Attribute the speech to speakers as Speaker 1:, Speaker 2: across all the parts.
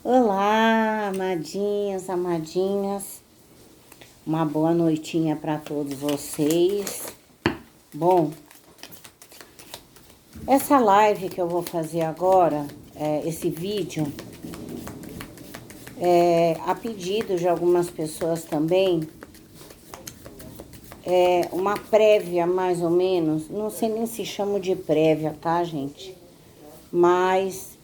Speaker 1: Olá, amadinhos, amadinhas. Uma boa noitinha para todos vocês. Bom, essa live que eu vou fazer agora, esse vídeo, a pedido de algumas pessoas também, uma prévia mais ou menos, não sei nem se chamo de prévia, tá, gente? Mas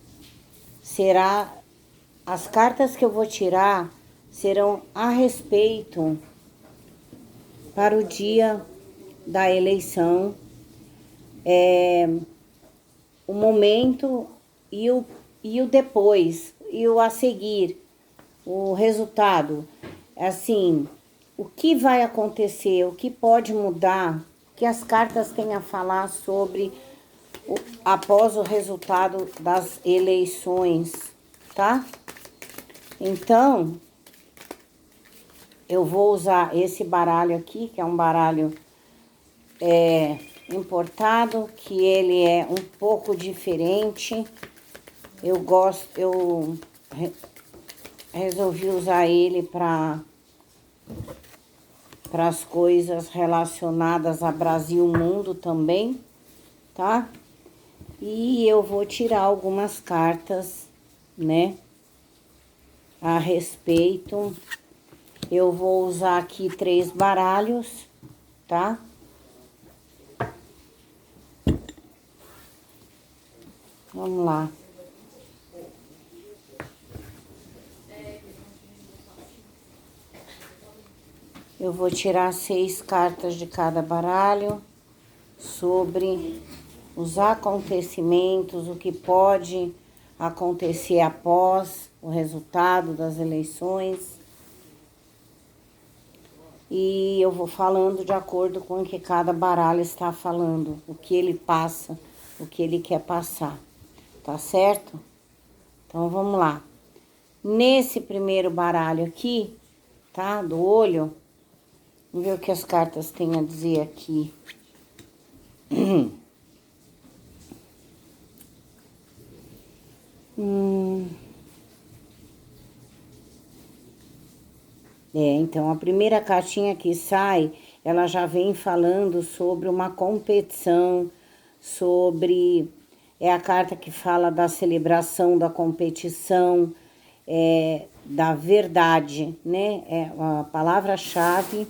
Speaker 1: as cartas que eu vou tirar serão a respeito para o dia da eleição, o momento e o depois, e o a seguir, o resultado. Assim, o que vai acontecer, o que pode mudar, o que as cartas têm a falar sobre após o resultado das eleições, tá? Então, eu vou usar esse baralho aqui, que é um baralho importado, que ele é um pouco diferente. Eu resolvi usar ele para as coisas relacionadas a Brasil Mundo também, tá? E eu vou tirar algumas cartas, né, a respeito. Eu vou usar aqui 3 baralhos, tá? Vamos lá. Eu vou tirar 6 cartas de cada baralho sobre os acontecimentos, o que pode acontecer após o resultado das eleições. E eu vou falando de acordo com o que cada baralho está falando, o que ele passa, o que ele quer passar, tá certo? Então vamos lá. Nesse primeiro baralho aqui, tá? Do olho, vamos ver o que as cartas têm a dizer aqui. Então a primeira cartinha que sai, ela já vem falando sobre uma competição, é a carta que fala da celebração, da competição, da verdade, né? A palavra-chave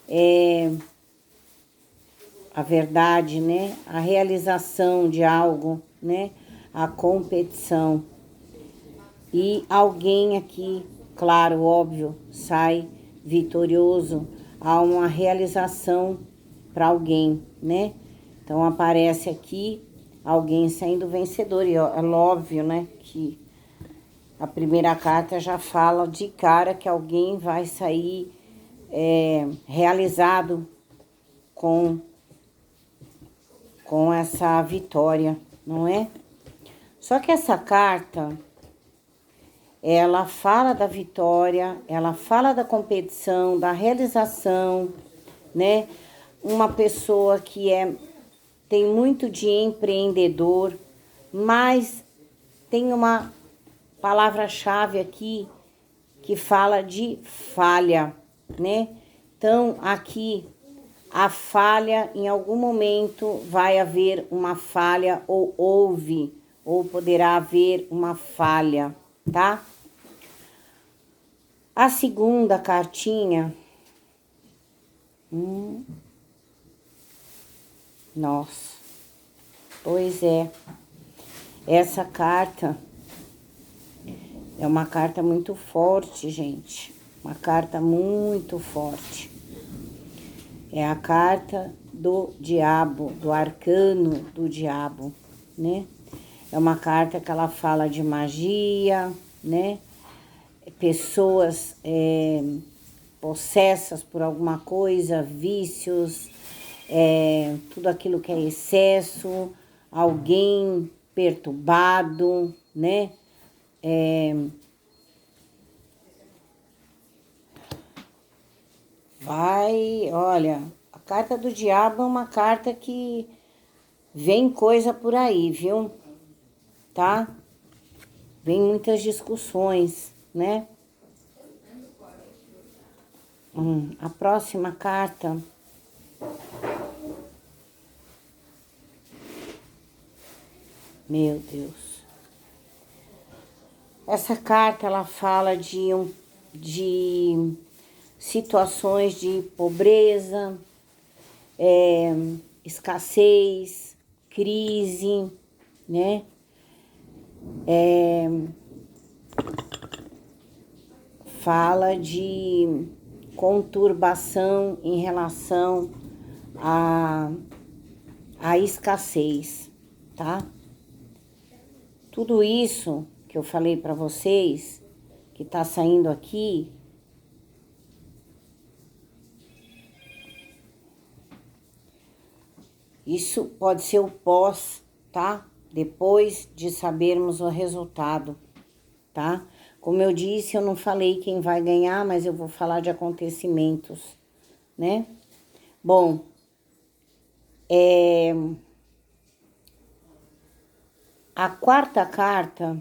Speaker 1: é a verdade, né? A realização de algo, né? A competição. E alguém aqui, claro, óbvio, sai vitorioso. Há uma realização para alguém, né? Então aparece aqui alguém saindo vencedor. E é óbvio, né? Que a primeira carta já fala de cara que alguém vai sair realizado com essa vitória, não é? Só que essa carta, ela fala da vitória, ela fala da competição, da realização, né? Uma pessoa que tem muito de empreendedor, mas tem uma palavra-chave aqui que fala de falha, né? Então, aqui, a falha, em algum momento vai haver uma falha, ou houve, ou poderá haver uma falha, tá? A segunda cartinha, nossa, pois é, essa carta é uma carta muito forte, gente, uma carta muito forte. É a carta do diabo, do arcano do diabo, né? É uma carta que ela fala de magia, né? Pessoas possessas por alguma coisa, vícios, tudo aquilo que é excesso, alguém perturbado, né? Olha, a carta do diabo é uma carta que vem coisa por aí, viu? Tá? Vem muitas discussões, né? A próxima carta. Meu Deus. Essa carta, ela fala de situações de pobreza, escassez, crise, né? Fala de conturbação em relação à escassez, tá? Tudo isso que eu falei para vocês, que tá saindo aqui, isso pode ser o pós, tá? Depois de sabermos o resultado, tá? Como eu disse, eu não falei quem vai ganhar, mas eu vou falar de acontecimentos, né? Bom, a quarta carta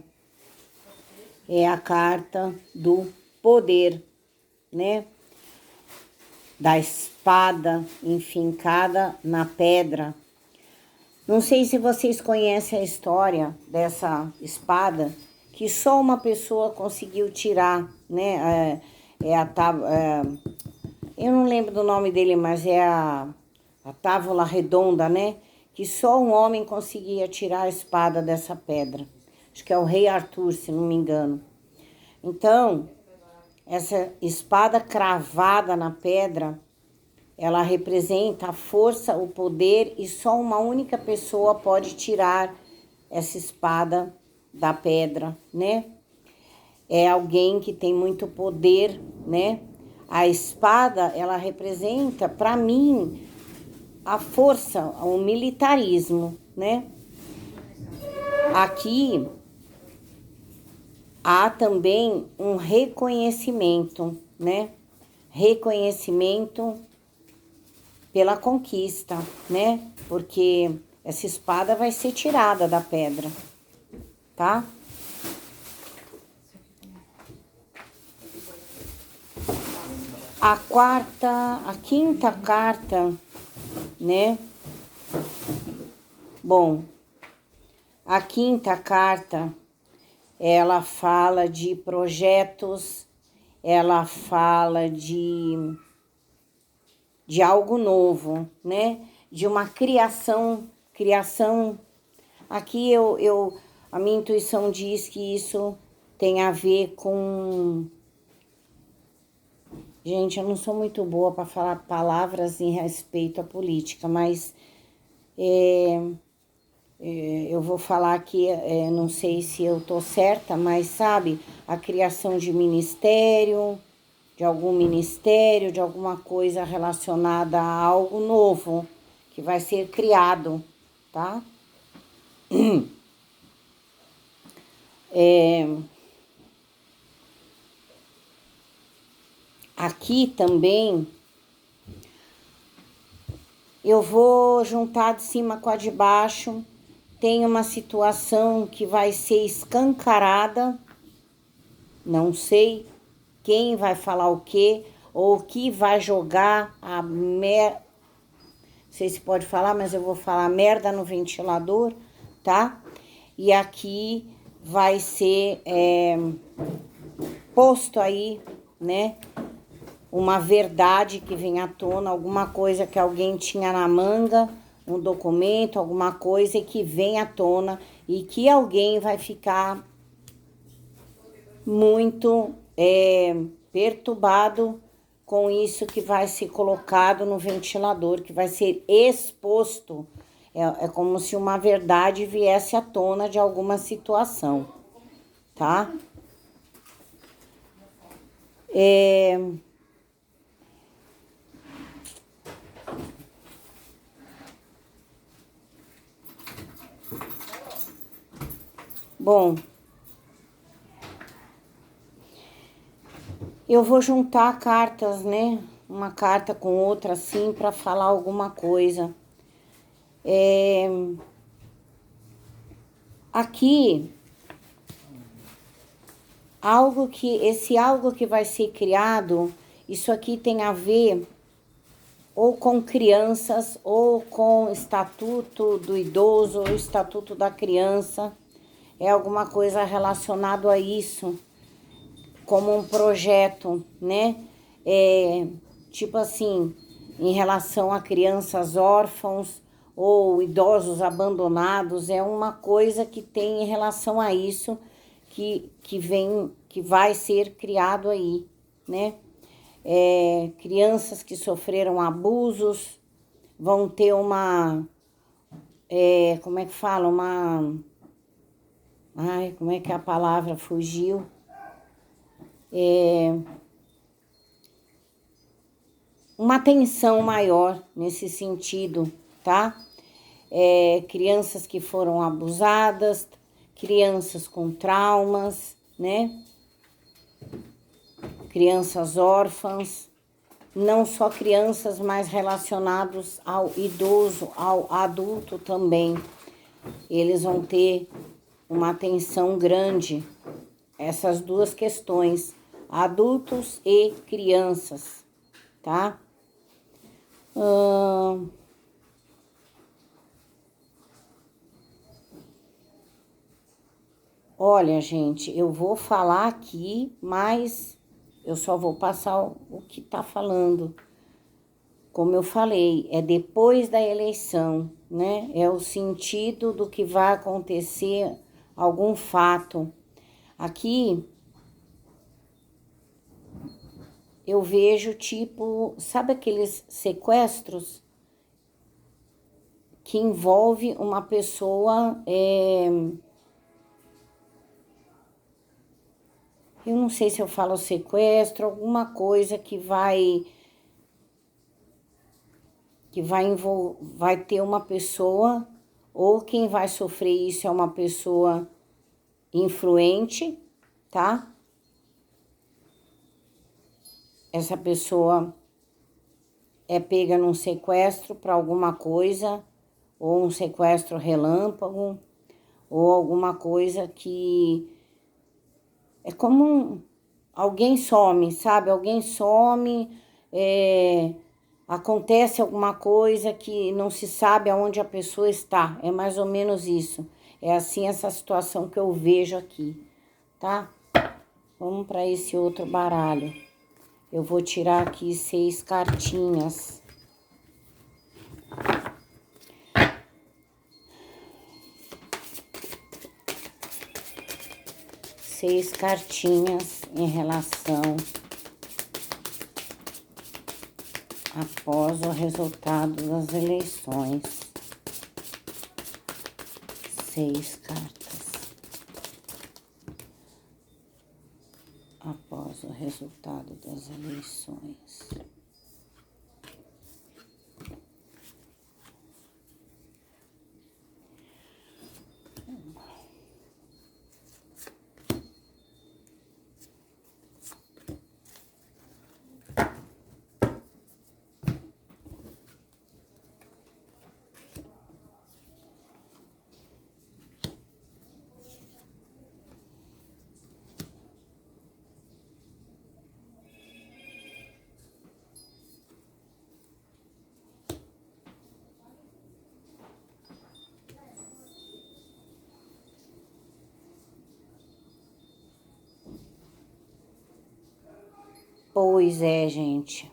Speaker 1: é a carta do poder, né? Da espada enfincada na pedra. Não sei se vocês conhecem a história dessa espada, que só uma pessoa conseguiu tirar, né? Eu não lembro do nome dele, mas é a távola redonda, né? Que só um homem conseguia tirar a espada dessa pedra. Acho que é o rei Arthur, se não me engano. Então, essa espada cravada na pedra, ela representa a força, o poder, e só uma única pessoa pode tirar essa espada da pedra, né? É alguém que tem muito poder, né? A espada, ela representa, para mim, a força, o militarismo, né? Aqui há também um reconhecimento, né? Reconhecimento pela conquista, né? Porque essa espada vai ser tirada da pedra, tá? A quinta carta, né? Bom, a quinta carta, ela fala de projetos, ela fala de algo novo, né? De uma criação. Aqui a minha intuição diz que isso tem a ver com... Gente, eu não sou muito boa para falar palavras em respeito à política, mas eu vou falar aqui, não sei se eu tô certa, mas sabe, a criação de ministério, de algum ministério, de alguma coisa relacionada a algo novo que vai ser criado, tá? Aqui também eu vou juntar de cima com a de baixo. Tem uma situação que vai ser escancarada. Não sei quem vai falar o quê, ou que vai jogar não sei se pode falar, mas eu vou falar merda no ventilador, tá? E aqui vai ser posto aí, né? Uma verdade que vem à tona, alguma coisa que alguém tinha na manga, um documento, alguma coisa que vem à tona e que alguém vai ficar muito perturbado com isso que vai ser colocado no ventilador, que vai ser exposto. É como se uma verdade viesse à tona de alguma situação, tá? Bom, eu vou juntar cartas, né? Uma carta com outra assim para falar alguma coisa. Aqui esse algo que vai ser criado, isso aqui tem a ver ou com crianças, ou com estatuto do idoso, ou estatuto da criança. É alguma coisa relacionado a isso, como um projeto, né? Tipo assim, em relação a crianças órfãos ou idosos abandonados, é uma coisa que tem em relação a isso que vai ser criado aí, né? Crianças que sofreram abusos vão ter como é que fala? Como é que a palavra fugiu? Uma atenção maior nesse sentido, tá? Crianças que foram abusadas, crianças com traumas, né? Crianças órfãs, não só crianças, mas relacionados ao idoso, ao adulto também. Eles vão ter uma atenção grande, essas duas questões, adultos e crianças, tá? Olha, gente, eu vou falar aqui, mas eu só vou passar o que tá falando. Como eu falei, é depois da eleição, né? É o sentido do que vai acontecer, algum fato. Aqui eu vejo tipo, sabe aqueles sequestros que envolve uma pessoa, eu não sei se eu falo sequestro, alguma coisa vai ter uma pessoa, ou quem vai sofrer isso é uma pessoa influente, tá? Essa pessoa é pega num sequestro para alguma coisa, ou um sequestro relâmpago, ou alguma coisa que é como alguém some, sabe? Alguém some, acontece alguma coisa que não se sabe aonde a pessoa está. É mais ou menos isso. É assim essa situação que eu vejo aqui, tá? Vamos para esse outro baralho. Eu vou tirar aqui 6 cartinhas. Seis cartinhas em relação após o resultado das eleições. 6 cartas após o resultado das eleições. Pois é, gente.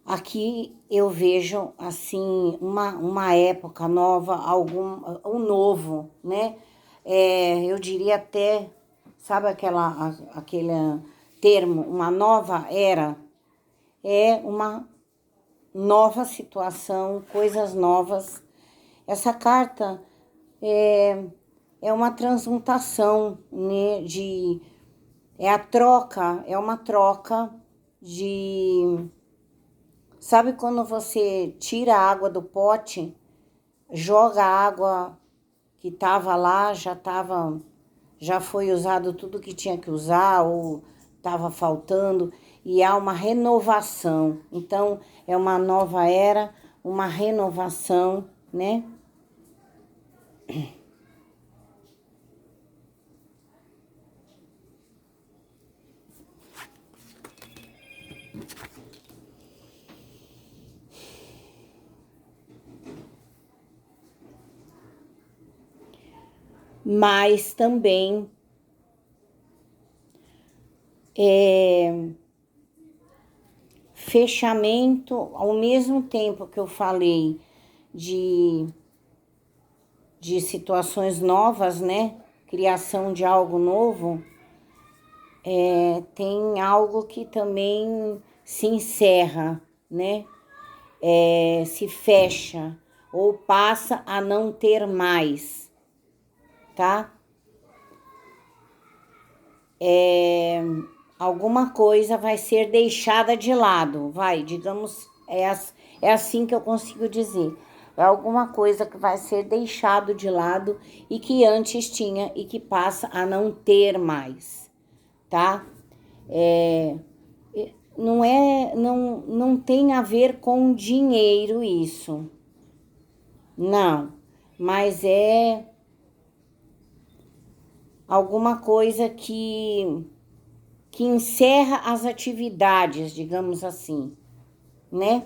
Speaker 1: Aqui eu vejo, assim, uma época nova, um novo, né? Eu diria até, sabe aquele termo, uma nova era? É uma nova situação, coisas novas. Essa carta é uma transmutação, né? É uma troca de... Sabe quando você tira a água do pote, joga a água que estava lá, já foi usado tudo que tinha que usar ou estava faltando, e há uma renovação. Então, é uma nova era, uma renovação, né? Mas também fechamento, ao mesmo tempo que eu falei de situações novas, né? Criação de algo novo, tem algo que também se encerra, né? Se fecha ou passa a não ter mais, tá? Alguma coisa vai ser deixada de lado, vai, digamos, é assim que eu consigo dizer. É alguma coisa que vai ser deixado de lado e que antes tinha e que passa a não ter mais, tá? Não tem a ver com dinheiro isso, não, mas é alguma coisa que encerra as atividades, digamos assim, né?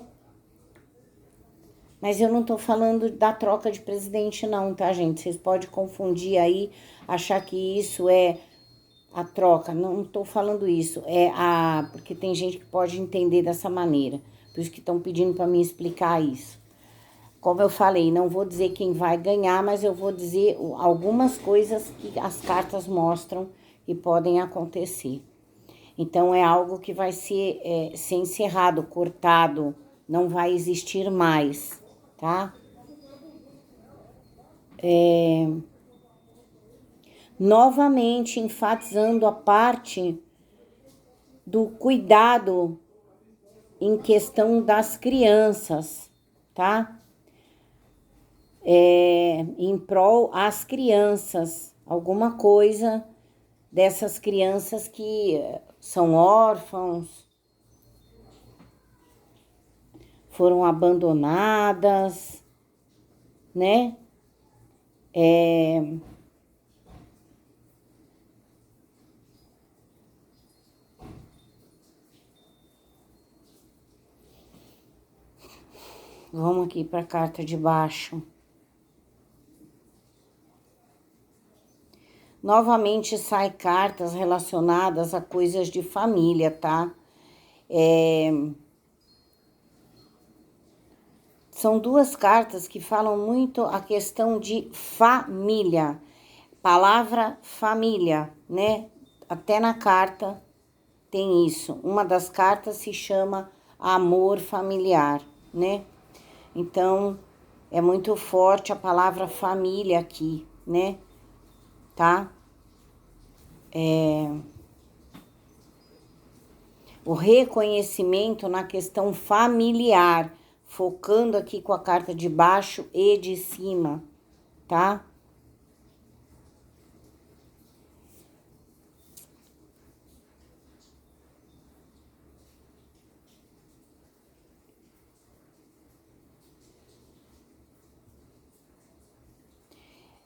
Speaker 1: Mas eu não tô falando da troca de presidente não, tá, gente? Vocês podem confundir aí, achar que isso é a troca. Não tô falando isso, porque tem gente que pode entender dessa maneira. Por isso que estão pedindo para mim explicar isso. Como eu falei, não vou dizer quem vai ganhar, mas eu vou dizer algumas coisas que as cartas mostram que podem acontecer. Então, é algo que vai ser encerrado, cortado, não vai existir mais, tá? Novamente, enfatizando a parte do cuidado em questão das crianças, tá? Em prol às crianças, alguma coisa dessas crianças que são órfãos, foram abandonadas, né? Vamos aqui para a carta de baixo. Novamente sai cartas relacionadas a coisas de família, tá? São duas cartas que falam muito a questão de família. Palavra família, né? Até na carta tem isso. Uma das cartas se chama amor familiar, né? Então, é muito forte a palavra família aqui, né? Tá? O reconhecimento na questão familiar, focando aqui com a carta de baixo e de cima, tá?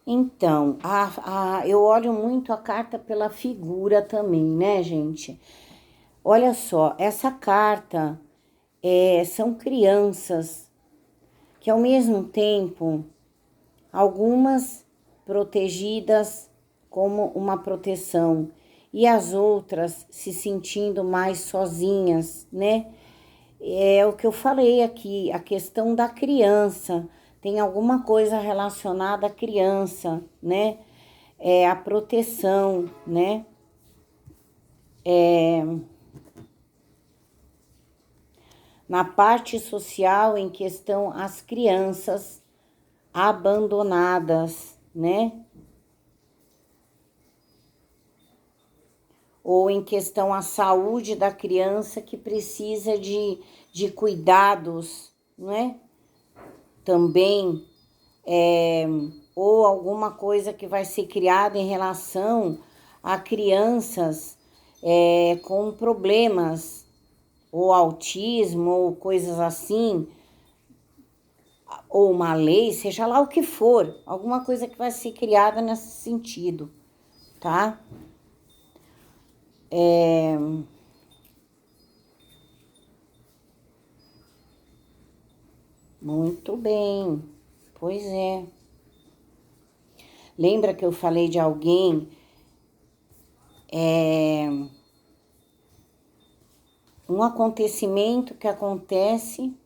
Speaker 1: Então, eu olho muito a carta pela figura também, né, gente? Olha só, essa carta são crianças que, ao mesmo tempo, algumas protegidas como uma proteção e as outras se sentindo mais sozinhas, né? É o que eu falei aqui, a questão da criança, tem alguma coisa relacionada à criança, né? É a proteção, né? Na parte social, em questão às crianças abandonadas, né? Ou em questão à saúde da criança que precisa de cuidados, né? Também, ou alguma coisa que vai ser criada em relação a crianças com problemas, ou autismo, ou coisas assim, ou uma lei, seja lá o que for, alguma coisa que vai ser criada nesse sentido, tá? Muito bem, pois é. Lembra que eu falei de alguém, um acontecimento que acontece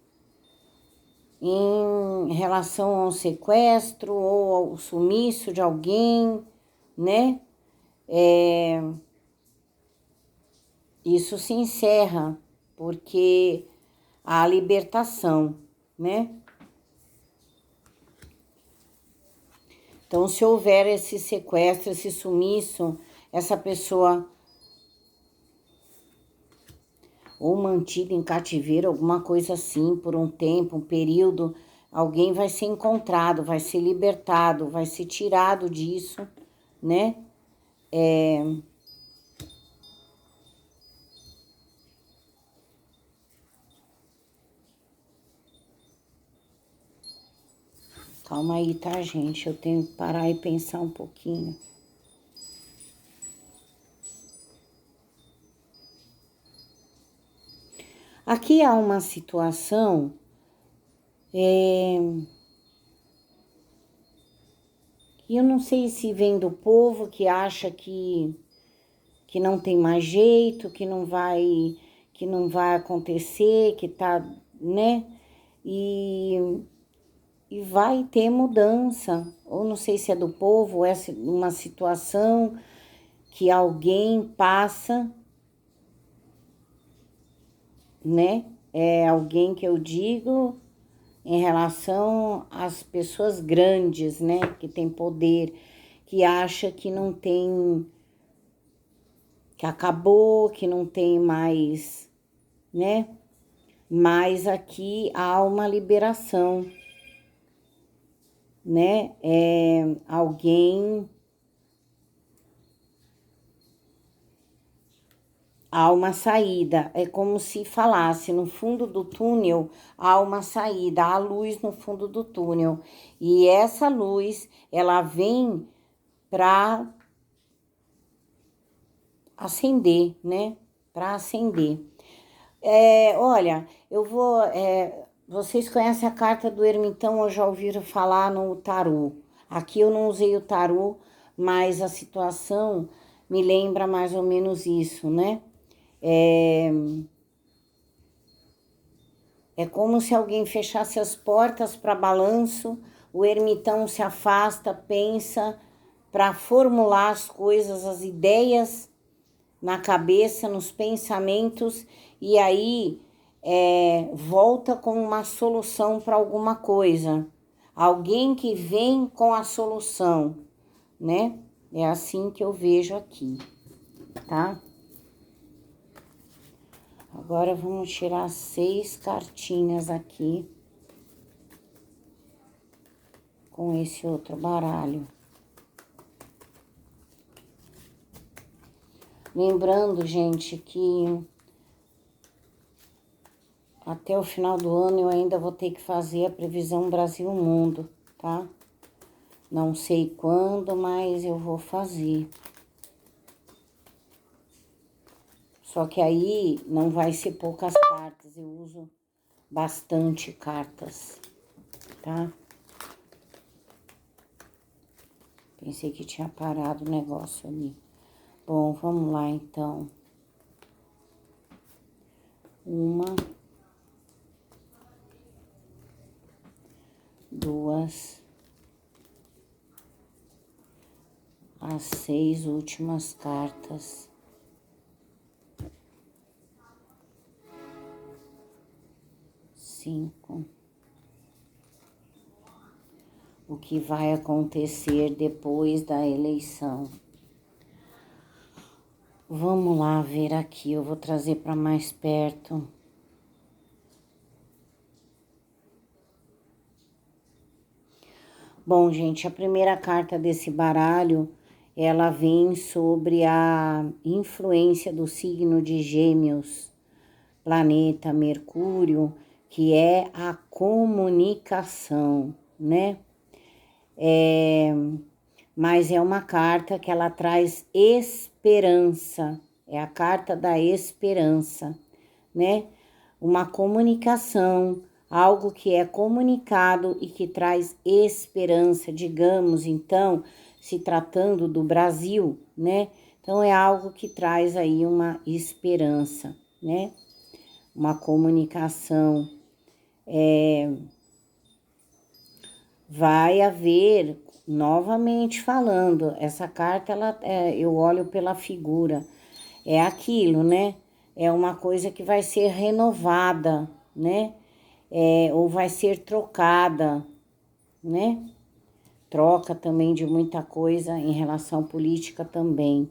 Speaker 1: em relação ao sequestro ou ao sumiço de alguém, né? Isso se encerra porque há a libertação, né? Então, se houver esse sequestro, esse sumiço, essa pessoa ou mantida em cativeiro, alguma coisa assim, por um tempo, um período, alguém vai ser encontrado, vai ser libertado, vai ser tirado disso, né? Calma aí, tá, gente? Eu tenho que parar e pensar um pouquinho. Aqui há uma situação que eu não sei se vem do povo que acha que não tem mais jeito, que não vai acontecer, que tá, né? E vai ter mudança. Ou não sei se é do povo, ou é uma situação que alguém passa, né? É alguém que eu digo em relação às pessoas grandes, né? Que tem poder, que acha que não tem, que acabou, que não tem mais, né? Mas aqui há uma liberação, né? Há uma saída, é como se falasse, no fundo do túnel há uma saída, há luz no fundo do túnel. E essa luz, ela vem para acender, né? Para acender. Olha, vocês conhecem a carta do ermitão ou já ouviram falar no tarô? Aqui eu não usei o tarô, mas a situação me lembra mais ou menos isso, né? É como se alguém fechasse as portas para balanço, o ermitão se afasta, pensa para formular as coisas, as ideias na cabeça, nos pensamentos, e aí volta com uma solução para alguma coisa. Alguém que vem com a solução, né? É assim que eu vejo aqui, tá? Agora vamos tirar 6 cartinhas aqui com esse outro baralho. Lembrando, gente, que até o final do ano eu ainda vou ter que fazer a previsão Brasil-Mundo, tá? Não sei quando, mas eu vou fazer. Só que aí não vai ser poucas cartas, eu uso bastante cartas, tá? Pensei que tinha parado o negócio ali. Bom, vamos lá então. Uma, duas, as 6 últimas cartas. Cinco. O que vai acontecer depois da eleição. Vamos lá ver aqui, eu vou trazer para mais perto. Bom, gente, a primeira carta desse baralho, ela vem sobre a influência do signo de Gêmeos, planeta Mercúrio, que é a comunicação, né? Mas é uma carta que ela traz esperança, é a carta da esperança, né? Uma comunicação, algo que é comunicado e que traz esperança, digamos, então, se tratando do Brasil, né? Então, é algo que traz aí uma esperança, né? Uma comunicação. Vai haver, novamente falando, essa carta, eu olho pela figura, é aquilo, né? É uma coisa que vai ser renovada, né? Ou vai ser trocada, né? Troca também de muita coisa em relação política também.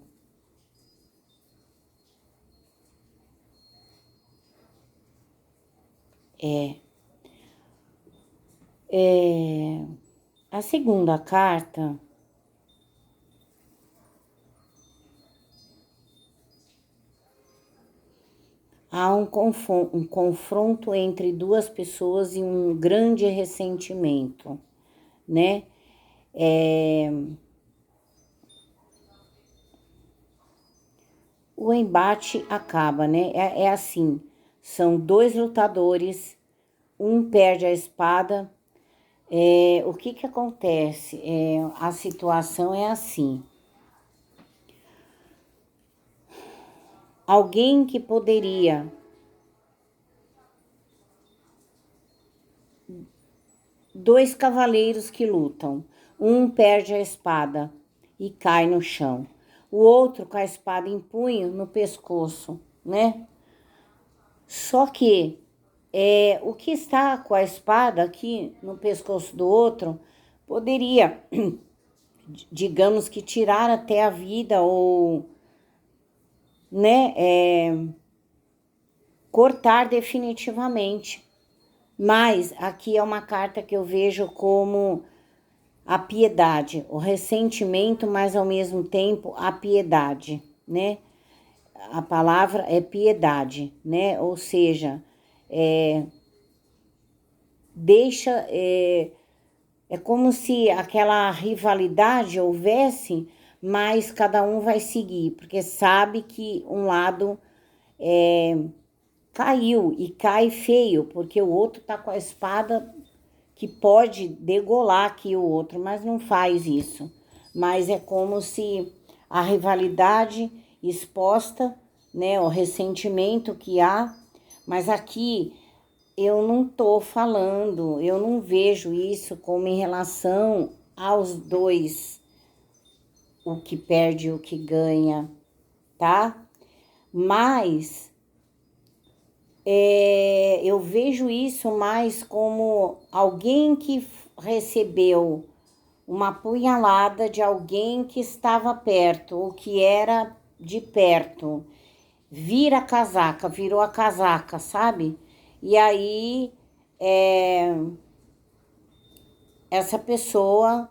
Speaker 1: A segunda carta, há um confronto entre duas pessoas e um grande ressentimento, né? O embate acaba, né? É assim, são dois lutadores, um perde a espada. O que que acontece? A situação é assim. Alguém que poderia, dois cavaleiros que lutam, um perde a espada e cai no chão. O outro com a espada em punho no pescoço, né? Só que o que está com a espada aqui no pescoço do outro poderia, digamos que tirar até a vida ou, né, cortar definitivamente. Mas aqui é uma carta que eu vejo como a piedade, o ressentimento, mas ao mesmo tempo a piedade, né? A palavra é piedade, né? Ou seja, deixa, é como se aquela rivalidade houvesse, mas cada um vai seguir, porque sabe que um lado caiu e cai feio, porque o outro tá com a espada que pode degolar aqui o outro, mas não faz isso. Mas é como se a rivalidade exposta, né, o ressentimento que há, mas aqui eu não tô falando, eu não vejo isso como em relação aos dois, o que perde e o que ganha, tá? Mas eu vejo isso mais como alguém que recebeu uma punhalada de alguém que estava perto, ou que era de perto. Vira a casaca, virou a casaca, sabe? E aí, essa pessoa,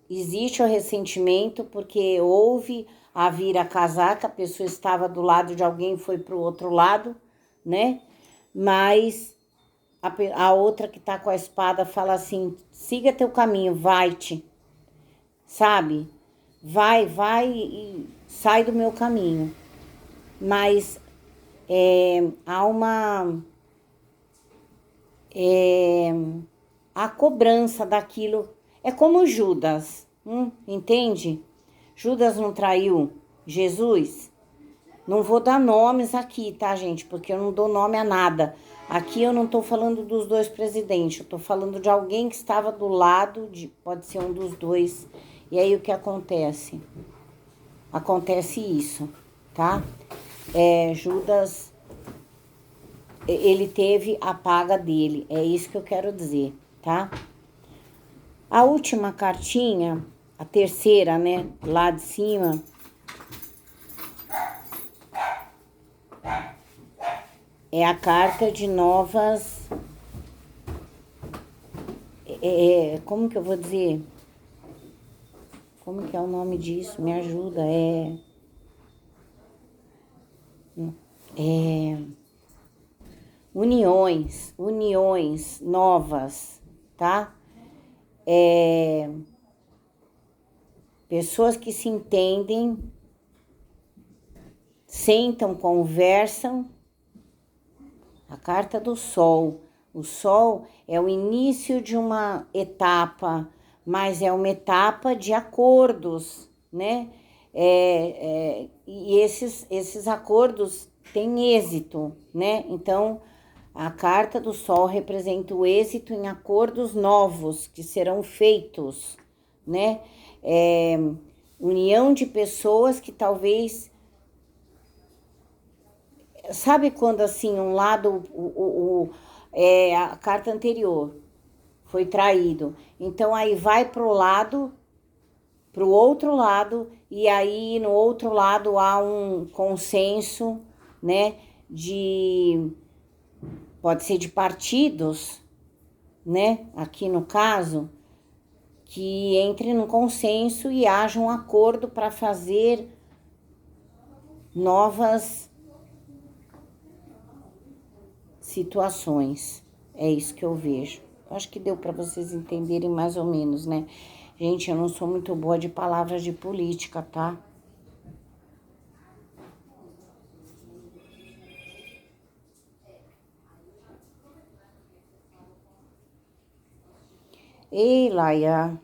Speaker 1: existe o ressentimento porque houve a vira a casaca, a pessoa estava do lado de alguém, foi para o outro lado, né? Mas a outra que tá com a espada fala assim: siga teu caminho, vai-te, sabe? Vai e sai do meu caminho. Mas há a cobrança daquilo. É como Judas, entende? Judas não traiu Jesus? Não vou dar nomes aqui, tá, gente? Porque eu não dou nome a nada. Aqui eu não tô falando dos dois presidentes, eu tô falando de alguém que estava do lado de, pode ser um dos dois. E aí o que acontece? Acontece isso, tá? Judas, ele teve a paga dele, é isso que eu quero dizer, tá? A última cartinha, a terceira, né, lá de cima, é a carta de novas. Como que eu vou dizer? Como que é o nome disso? Me ajuda. uniões novas, tá? Pessoas que se entendem, sentam, conversam. A carta do Sol. O Sol é o início de uma etapa, mas é uma etapa de acordos, né? E esses acordos têm êxito, né? Então, a carta do Sol representa o êxito em acordos novos que serão feitos, né? União de pessoas que talvez... Sabe quando assim, um lado, a carta anterior foi traído. Então, aí vai pro outro lado, e aí no outro lado há um consenso, né? Pode ser de partidos, né? Aqui no caso, que entre no consenso e haja um acordo para fazer novas situações. É isso que eu vejo. Acho que deu para vocês entenderem mais ou menos, né? Gente, eu não sou muito boa de palavras de política, tá? Ei, Laia.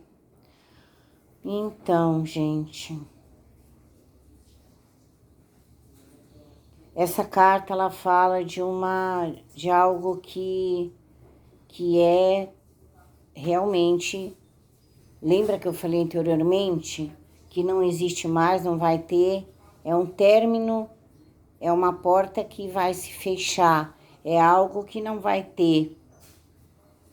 Speaker 1: Então, gente, essa carta ela fala de algo que é realmente, lembra que eu falei anteriormente que não existe mais, não vai ter, é um término, é uma porta que vai se fechar, é algo que não vai ter,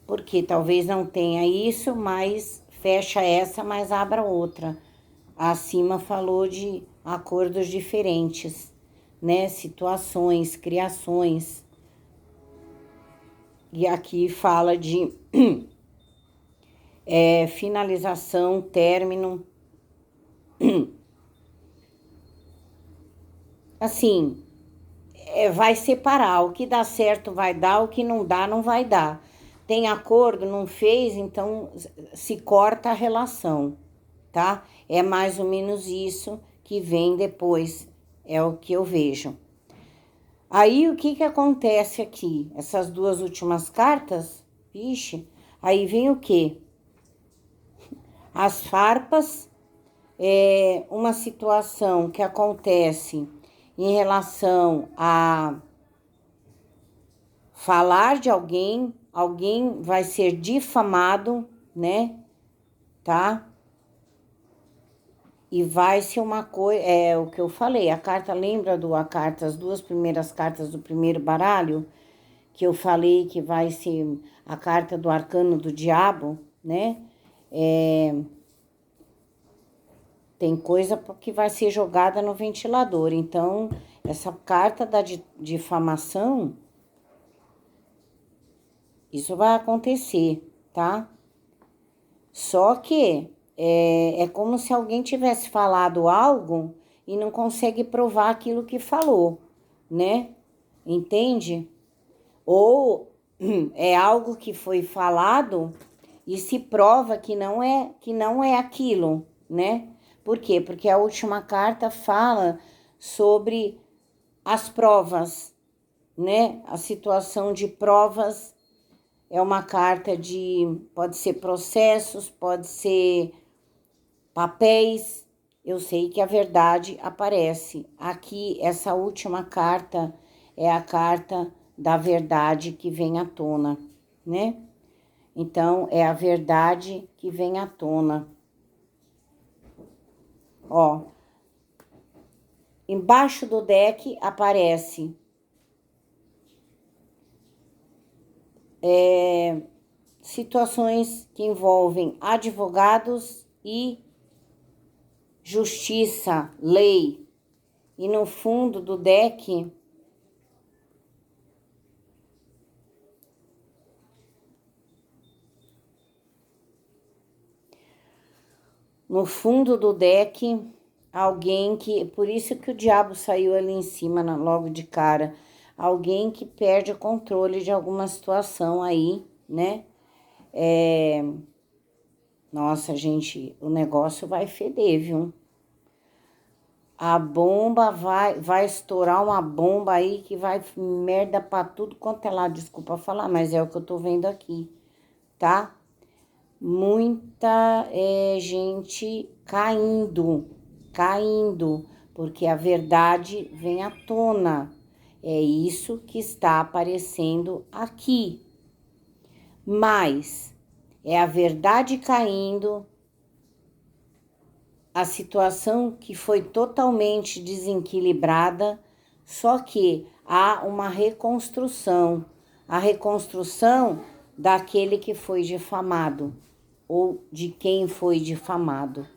Speaker 1: porque talvez não tenha isso, mas fecha essa, mas abra outra. Acima falou de acordos diferentes, né? Situações, criações. E aqui fala de finalização, término. Assim, vai separar. O que dá certo vai dar, o que não dá, não vai dar. Tem acordo, não fez, então se corta a relação, tá? É mais ou menos isso que vem depois, é o que eu vejo. Aí, o que acontece aqui? Essas duas últimas cartas, vixe, aí vem o quê? As farpas, uma situação que acontece em relação a falar de alguém, alguém vai ser difamado, né? Tá? E vai ser uma coisa, é o que eu falei, a carta, lembra as duas primeiras cartas do primeiro baralho? Que eu falei que vai ser a carta do arcano do diabo, né? Tem coisa que vai ser jogada no ventilador. Então, essa carta da difamação, isso vai acontecer, tá? Só que é como se alguém tivesse falado algo e não consegue provar aquilo que falou, né? Entende? Ou é algo que foi falado e se prova que não é aquilo, né? Por quê? Porque a última carta fala sobre as provas, né? A situação de provas é uma carta pode ser processos, pode ser papéis. Eu sei que a verdade aparece. Aqui, essa última carta é a carta da verdade que vem à tona, né? Então, é a verdade que vem à tona. Ó, embaixo do deck aparece situações que envolvem advogados e justiça, lei. E no fundo do deck alguém que... Por isso que o diabo saiu ali em cima, logo de cara. alguém que perde o controle de alguma situação aí, né? Nossa, gente, o negócio vai feder, viu? A bomba vai estourar uma bomba aí que vai merda pra tudo quanto é lá, desculpa falar, mas é o que eu tô vendo aqui, tá? Muita gente caindo, porque a verdade vem à tona. É isso que está aparecendo aqui. Mas é a verdade caindo, a situação que foi totalmente desequilibrada, só que há uma reconstrução, a reconstrução daquele que foi difamado ou de quem foi difamado,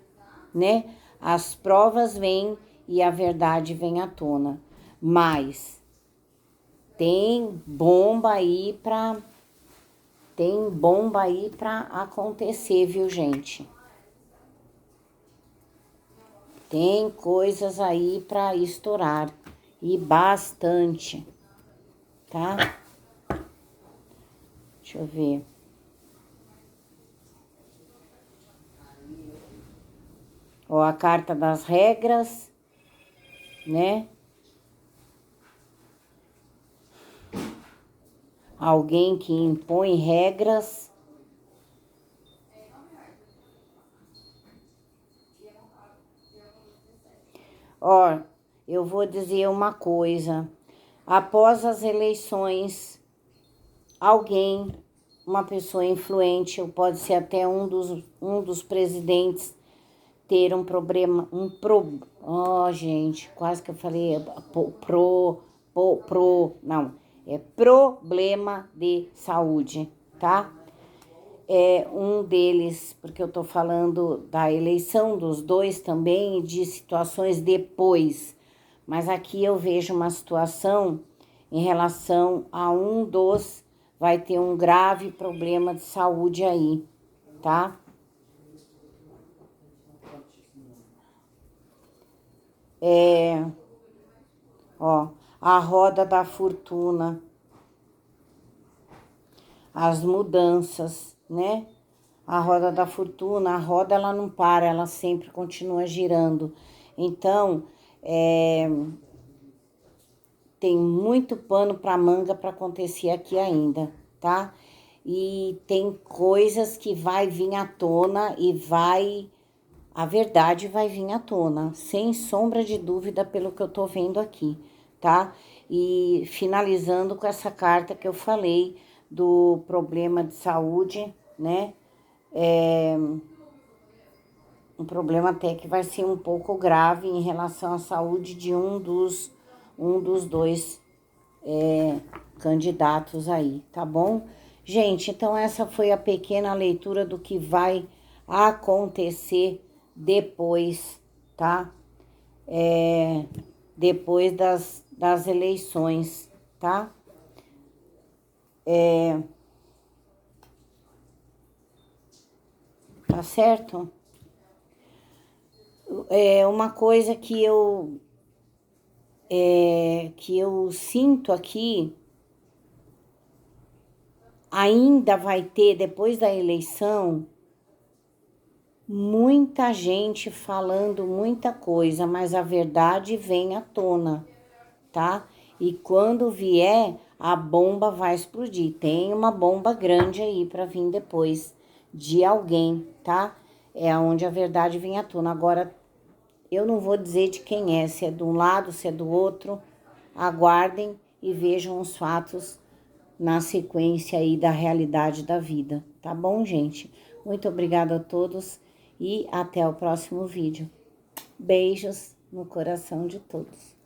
Speaker 1: né? As provas vêm e a verdade vem à tona, mas tem bomba aí para acontecer, viu, gente? Tem coisas aí para estourar e bastante, tá? Deixa eu ver. Ó, a carta das regras, né? Alguém que impõe regras. Ó, eu vou dizer uma coisa. Após as eleições, alguém, uma pessoa influente, ou pode ser até um dos presidentes, ter um problema, gente, quase que eu falei, não, é problema de saúde, tá? É um deles, porque eu tô falando da eleição dos dois também e de situações depois, mas aqui eu vejo uma situação em relação a um dos, vai ter um grave problema de saúde aí, tá? Ó, a roda da fortuna, as mudanças, né? A roda da fortuna, a roda ela não para, ela sempre continua girando. Então, tem muito pano para manga para acontecer aqui ainda, tá? E tem coisas que vai vir à tona a verdade vai vir à tona, sem sombra de dúvida pelo que eu tô vendo aqui, tá? E finalizando com essa carta que eu falei do problema de saúde, né? Um problema até que vai ser um pouco grave em relação à saúde de um dos dois candidatos aí, tá bom? Gente, então essa foi a pequena leitura do que vai acontecer depois, tá? Depois das eleições, tá? Tá certo? É uma coisa que eu sinto aqui, ainda vai ter, depois da eleição, muita gente falando muita coisa, mas a verdade vem à tona, tá? E quando vier, a bomba vai explodir. Tem uma bomba grande aí para vir depois de alguém, tá? É onde a verdade vem à tona. Agora, eu não vou dizer de quem é, se é de um lado, se é do outro. Aguardem e vejam os fatos na sequência aí da realidade da vida, tá bom, gente? Muito obrigada a todos e até o próximo vídeo. Beijos no coração de todos.